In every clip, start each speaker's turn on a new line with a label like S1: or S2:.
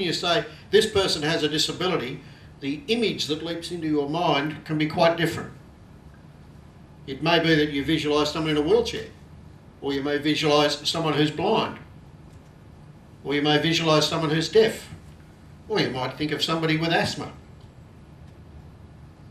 S1: when you say this person has a disability, the image that leaps into your mind can be quite different. It may be that you visualise someone in a wheelchair, or you may visualise someone who's blind, or you may visualise someone who's deaf, or you might think of somebody with asthma.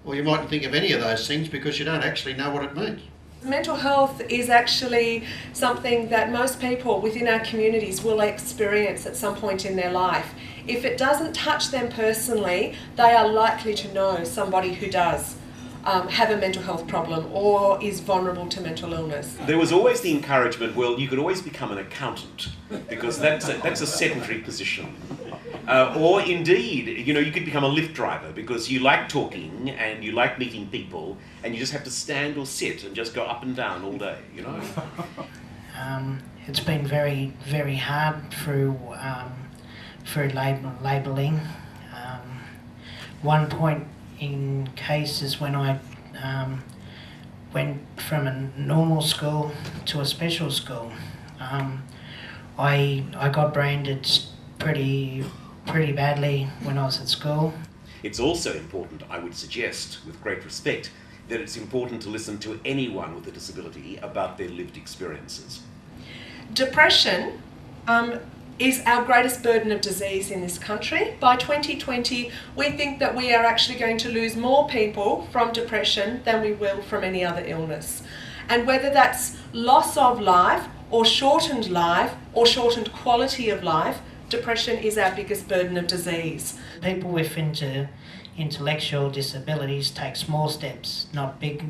S1: Or you mightn't think of any of those things because you don't actually know what it means.
S2: Mental health is actually something that most people within our communities will experience at some point in their life. If it doesn't touch them personally, they are likely to know somebody who does have a mental health problem or is vulnerable to mental illness.
S3: There was always the encouragement, well, you could always become an accountant because that's a sedentary position. Or indeed, you could become a lift driver because you like talking and you like meeting people and you just have to stand or sit and just go up and down all day,
S4: It's been very, very hard through labelling. One point in cases when I went from a normal school to a special school, I got branded pretty badly when I was at school.
S3: It's also important, I would suggest, with great respect, that it's important to listen to anyone with a disability about their lived experiences.
S2: Depression is our greatest burden of disease in this country. By 2020, we think that we are actually going to lose more people from depression than we will from any other illness. And whether that's loss of life or shortened quality of life, depression is our biggest burden of disease.
S4: People with intellectual disabilities take small steps, not big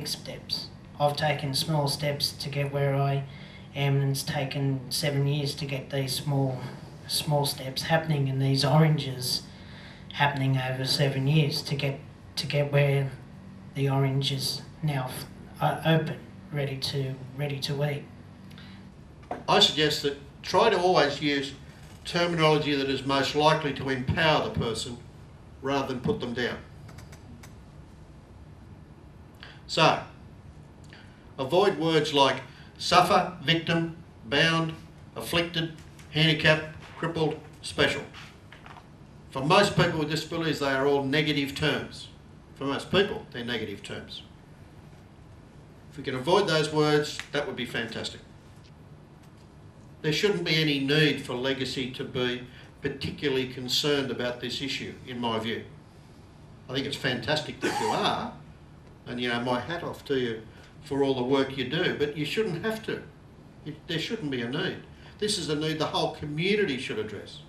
S4: steps. I've taken small steps to get where I am, and it's taken 7 years to get these small steps happening, and these oranges happening over 7 years to get where the orange is now open, ready to eat.
S1: I suggest that try to always use terminology that is most likely to empower the person rather than put them down. So, avoid words like suffer, victim, bound, afflicted, handicapped, crippled, special. For most people with disabilities, they are all negative terms. For most people, they're negative terms. If we can avoid those words, that would be fantastic. There shouldn't be any need for Legacy to be particularly concerned about this issue, in my view. I think it's fantastic that you are, and my hat off to you for all the work you do, but you shouldn't have to. There shouldn't be a need. This is a need the whole community should address.